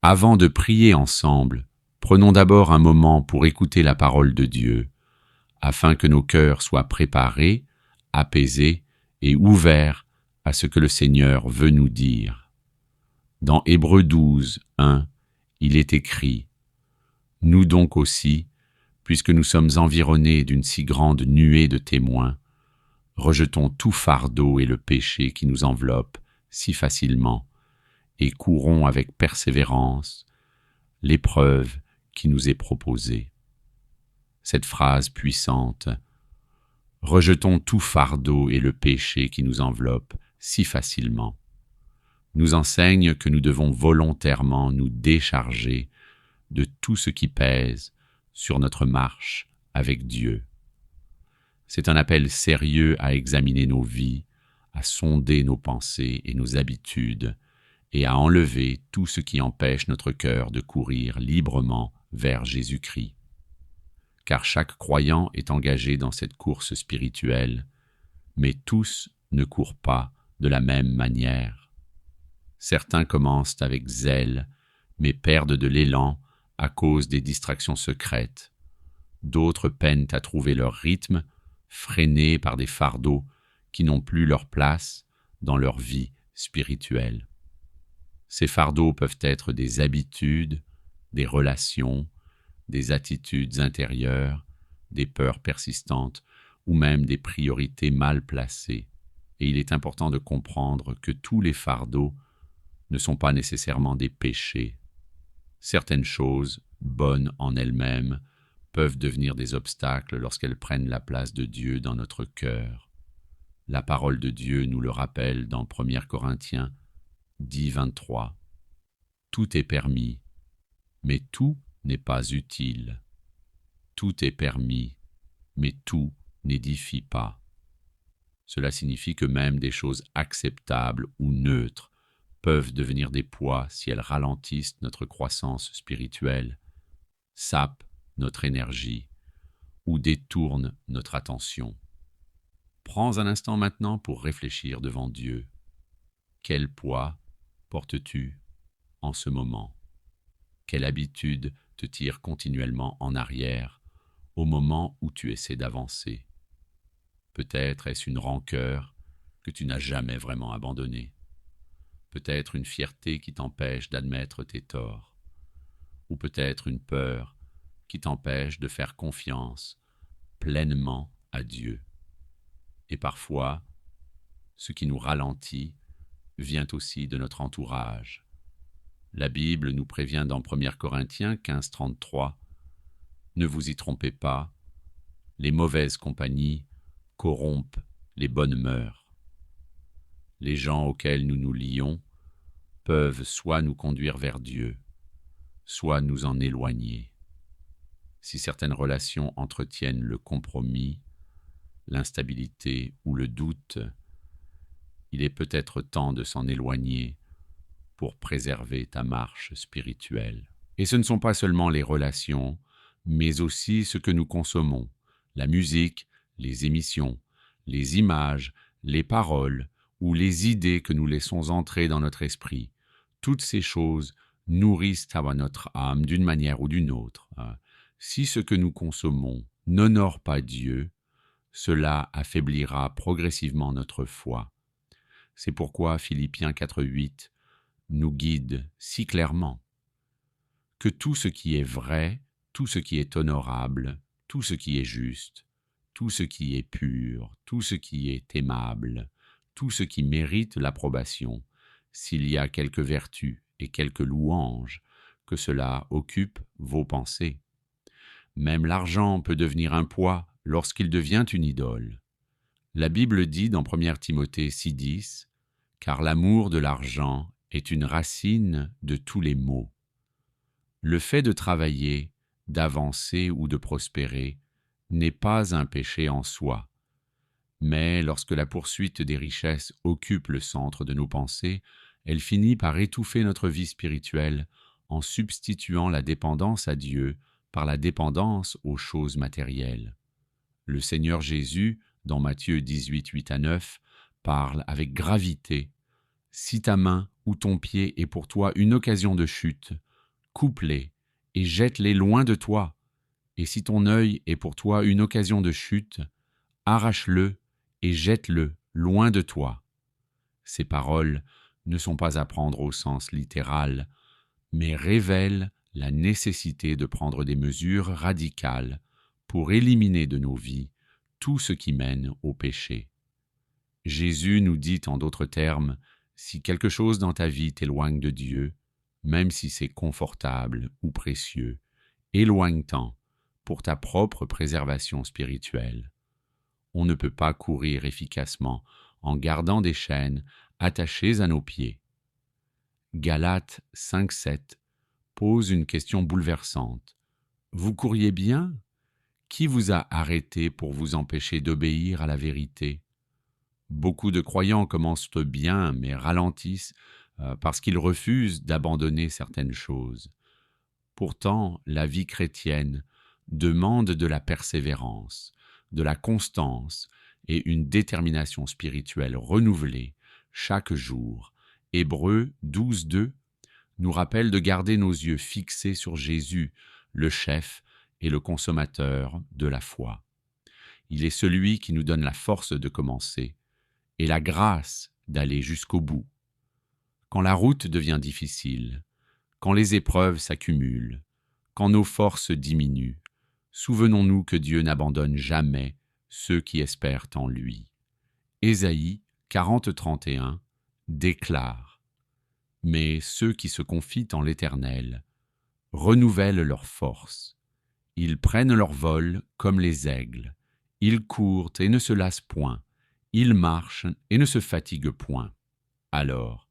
Avant de prier ensemble, prenons d'abord un moment pour écouter la parole de Dieu, afin que nos cœurs soient préparés, apaisés et ouverts à ce que le Seigneur veut nous dire. Dans Hébreux 12, 1, il est écrit « Nous donc aussi, puisque nous sommes environnés d'une si grande nuée de témoins, rejetons tout fardeau et le péché qui nous enveloppe si facilement, et courons avec persévérance l'épreuve qui nous est proposée. » Cette phrase puissante « Rejetons tout fardeau et le péché qui nous enveloppe si facilement » nous enseigne que nous devons volontairement nous décharger de tout ce qui pèse sur notre marche avec Dieu. C'est un appel sérieux à examiner nos vies, à sonder nos pensées et nos habitudes, et à enlever tout ce qui empêche notre cœur de courir librement vers Jésus-Christ. Car chaque croyant est engagé dans cette course spirituelle, mais tous ne courent pas de la même manière. Certains commencent avec zèle, mais perdent de l'élan à cause des distractions secrètes. D'autres peinent à trouver leur rythme, freinés par des fardeaux qui n'ont plus leur place dans leur vie spirituelle. Ces fardeaux peuvent être des habitudes, des relations, des attitudes intérieures, des peurs persistantes ou même des priorités mal placées. Et il est important de comprendre que tous les fardeaux ne sont pas nécessairement des péchés. Certaines choses, bonnes en elles-mêmes, peuvent devenir des obstacles lorsqu'elles prennent la place de Dieu dans notre cœur. La parole de Dieu nous le rappelle dans 1 Corinthiens 10, 23. Tout est permis, mais tout n'est pas utile. Tout est permis, mais tout n'édifie pas. Cela signifie que même des choses acceptables ou neutres peuvent devenir des poids si elles ralentissent notre croissance spirituelle, sapent notre énergie ou détournent notre attention. Prends un instant maintenant pour réfléchir devant Dieu. Quel poids portes-tu en ce moment? Quelle habitude te tire continuellement en arrière au moment où tu essaies d'avancer? Peut-être est-ce une rancœur que tu n'as jamais vraiment abandonnée. Peut-être une fierté qui t'empêche d'admettre tes torts, ou peut-être une peur qui t'empêche de faire confiance pleinement à Dieu. Et parfois, ce qui nous ralentit vient aussi de notre entourage. La Bible nous prévient dans 1 Corinthiens 15, 33 « Ne vous y trompez pas, les mauvaises compagnies corrompent les bonnes mœurs. » Les gens auxquels nous nous lions peuvent soit nous conduire vers Dieu, soit nous en éloigner. Si certaines relations entretiennent le compromis, l'instabilité ou le doute, il est peut-être temps de s'en éloigner pour préserver ta marche spirituelle. Et ce ne sont pas seulement les relations, mais aussi ce que nous consommons, la musique, les émissions, les images, les paroles, ou les idées que nous laissons entrer dans notre esprit. Toutes ces choses nourrissent notre âme d'une manière ou d'une autre. Si ce que nous consommons n'honore pas Dieu, cela affaiblira progressivement notre foi. C'est pourquoi Philippiens 4.8 nous guide si clairement. Que tout ce qui est vrai, tout ce qui est honorable, tout ce qui est juste, tout ce qui est pur, tout ce qui est aimable, tout ce qui mérite l'approbation, s'il y a quelque vertu et quelque louange, que cela occupe vos pensées. Même l'argent peut devenir un poids lorsqu'il devient une idole. La Bible dit dans 1 Timothée 6.10 « Car l'amour de l'argent est une racine de tous les maux. » Le fait de travailler, d'avancer ou de prospérer n'est pas un péché en soi. Mais lorsque la poursuite des richesses occupe le centre de nos pensées, elle finit par étouffer notre vie spirituelle en substituant la dépendance à Dieu par la dépendance aux choses matérielles. Le Seigneur Jésus, dans Matthieu 18, 8-9, parle avec gravité. « Si ta main ou ton pied est pour toi une occasion de chute, coupe-les et jette-les loin de toi. Et si ton œil est pour toi une occasion de chute, arrache-le et jette-le loin de toi. Ces paroles ne sont pas à prendre au sens littéral, mais révèlent la nécessité de prendre des mesures radicales pour éliminer de nos vies tout ce qui mène au péché. Jésus nous dit en d'autres termes, si quelque chose dans ta vie t'éloigne de Dieu, même si c'est confortable ou précieux, éloigne-t'en pour ta propre préservation spirituelle. On ne peut pas courir efficacement en gardant des chaînes attachées à nos pieds. Galates 5:7 pose une question bouleversante. Vous couriez bien? Qui vous a arrêté pour vous empêcher d'obéir à la vérité? Beaucoup de croyants commencent bien mais ralentissent parce qu'ils refusent d'abandonner certaines choses. Pourtant, la vie chrétienne demande de la persévérance, de la constance et une détermination spirituelle renouvelée chaque jour. Hébreux 12:2 nous rappelle de garder nos yeux fixés sur Jésus, le chef et le consommateur de la foi. Il est celui qui nous donne la force de commencer et la grâce d'aller jusqu'au bout. Quand la route devient difficile, quand les épreuves s'accumulent, quand nos forces diminuent, souvenons-nous que Dieu n'abandonne jamais ceux qui espèrent en lui. Ésaïe 40:31 déclare « Mais ceux qui se confient en l'Éternel renouvellent leurs forces. Ils prennent leur vol comme les aigles. Ils courent et ne se lassent point. Ils marchent et ne se fatiguent point. Alors,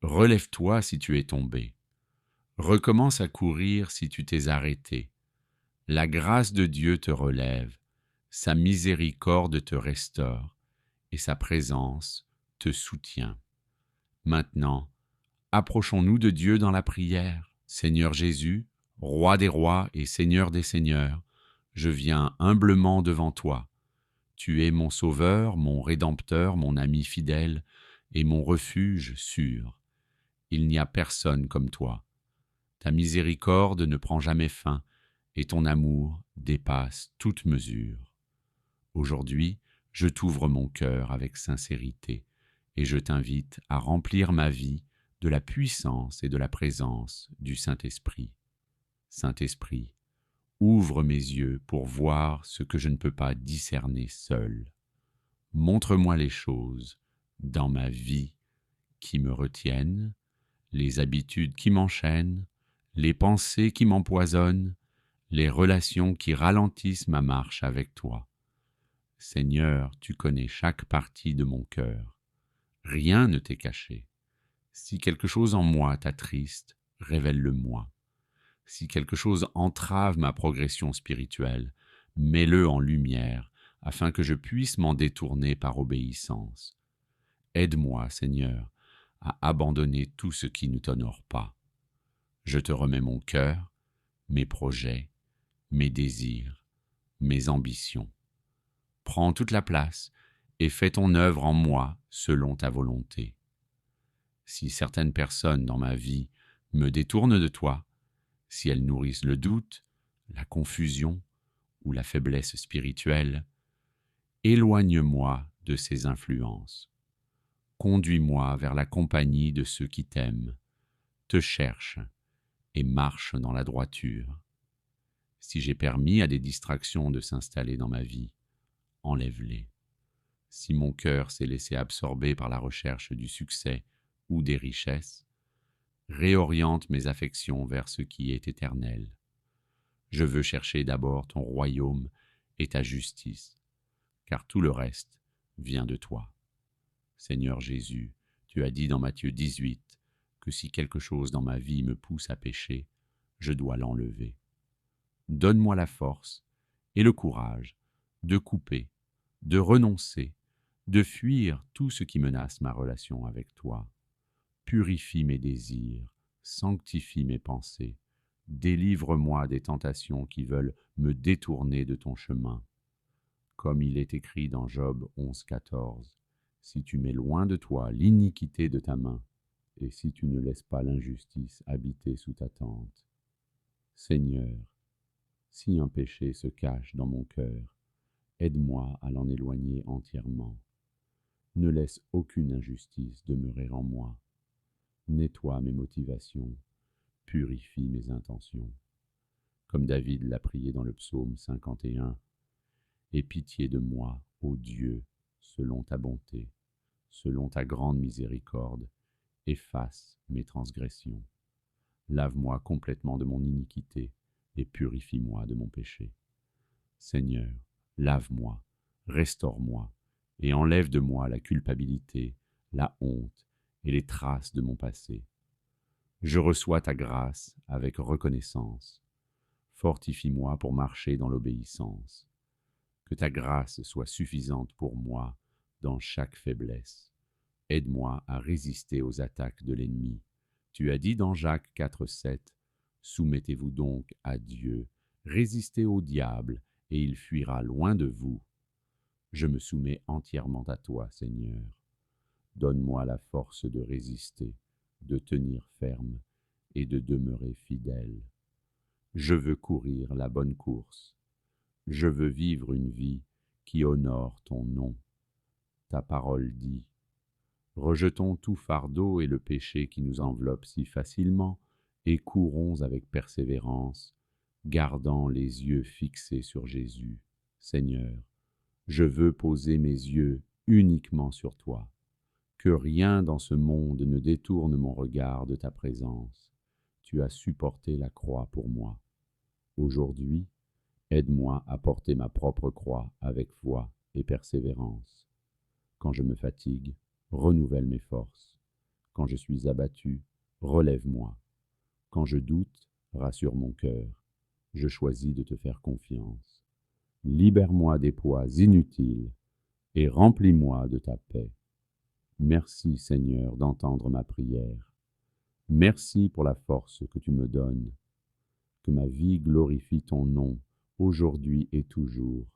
relève-toi si tu es tombé. Recommence à courir si tu t'es arrêté. La grâce de Dieu te relève, sa miséricorde te restaure, et sa présence te soutient. Maintenant, approchons-nous de Dieu dans la prière. Seigneur Jésus, Roi des rois et Seigneur des seigneurs, je viens humblement devant toi. Tu es mon sauveur, mon rédempteur, mon ami fidèle et mon refuge sûr. Il n'y a personne comme toi. Ta miséricorde ne prend jamais fin et ton amour dépasse toute mesure. Aujourd'hui, je t'ouvre mon cœur avec sincérité et je t'invite à remplir ma vie de la puissance et de la présence du Saint-Esprit. Saint-Esprit, ouvre mes yeux pour voir ce que je ne peux pas discerner seul. Montre-moi les choses dans ma vie qui me retiennent, les habitudes qui m'enchaînent, les pensées qui m'empoisonnent, les relations qui ralentissent ma marche avec toi. Seigneur, tu connais chaque partie de mon cœur. Rien ne t'est caché. Si quelque chose en moi t'attriste, révèle-le-moi. Si quelque chose entrave ma progression spirituelle, mets-le en lumière, afin que je puisse m'en détourner par obéissance. Aide-moi, Seigneur, à abandonner tout ce qui ne t'honore pas. Je te remets mon cœur, mes projets, mes désirs, mes ambitions. Prends toute la place et fais ton œuvre en moi selon ta volonté. Si certaines personnes dans ma vie me détournent de toi, si elles nourrissent le doute, la confusion ou la faiblesse spirituelle, éloigne-moi de ces influences. Conduis-moi vers la compagnie de ceux qui t'aiment, te cherchent et marchent dans la droiture. Si j'ai permis à des distractions de s'installer dans ma vie, enlève-les. Si mon cœur s'est laissé absorber par la recherche du succès ou des richesses, réoriente mes affections vers ce qui est éternel. Je veux chercher d'abord ton royaume et ta justice, car tout le reste vient de toi. Seigneur Jésus, tu as dit dans Matthieu 18 que si quelque chose dans ma vie me pousse à pécher, je dois l'enlever. Donne-moi la force et le courage de couper, de renoncer, de fuir tout ce qui menace ma relation avec toi. Purifie mes désirs, sanctifie mes pensées, délivre-moi des tentations qui veulent me détourner de ton chemin. Comme il est écrit dans Job 11,14, si tu mets loin de toi l'iniquité de ta main, et si tu ne laisses pas l'injustice habiter sous ta tente, Seigneur, si un péché se cache dans mon cœur, aide-moi à l'en éloigner entièrement. Ne laisse aucune injustice demeurer en moi. Nettoie mes motivations, purifie mes intentions. Comme David l'a prié dans le psaume 51, « Aie pitié de moi, ô Dieu, selon ta bonté, selon ta grande miséricorde, efface mes transgressions. Lave-moi complètement de mon iniquité et purifie-moi de mon péché. Seigneur, lave-moi, restaure-moi et enlève de moi la culpabilité, la honte et les traces de mon passé. Je reçois ta grâce avec reconnaissance. Fortifie-moi pour marcher dans l'obéissance. Que ta grâce soit suffisante pour moi dans chaque faiblesse. Aide-moi à résister aux attaques de l'ennemi. Tu as dit dans Jacques 4,7 « Soumettez-vous donc à Dieu, résistez au diable, et il fuira loin de vous. » Je me soumets entièrement à toi, Seigneur. Donne-moi la force de résister, de tenir ferme et de demeurer fidèle. Je veux courir la bonne course. Je veux vivre une vie qui honore ton nom. Ta parole dit « Rejetons tout fardeau et le péché qui nous enveloppe si facilement, et courons avec persévérance, gardant les yeux fixés sur Jésus. Seigneur, je veux poser mes yeux uniquement sur toi. Que rien dans ce monde ne détourne mon regard de ta présence. Tu as supporté la croix pour moi. Aujourd'hui, aide-moi à porter ma propre croix avec foi et persévérance. Quand je me fatigue, renouvelle mes forces. Quand je suis abattu, relève-moi. Quand je doute, rassure mon cœur. Je choisis de te faire confiance. Libère-moi des poids inutiles et remplis-moi de ta paix. Merci Seigneur d'entendre ma prière. Merci pour la force que tu me donnes. Que ma vie glorifie ton nom, aujourd'hui et toujours.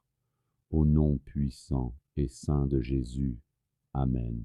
Au nom puissant et saint de Jésus. Amen.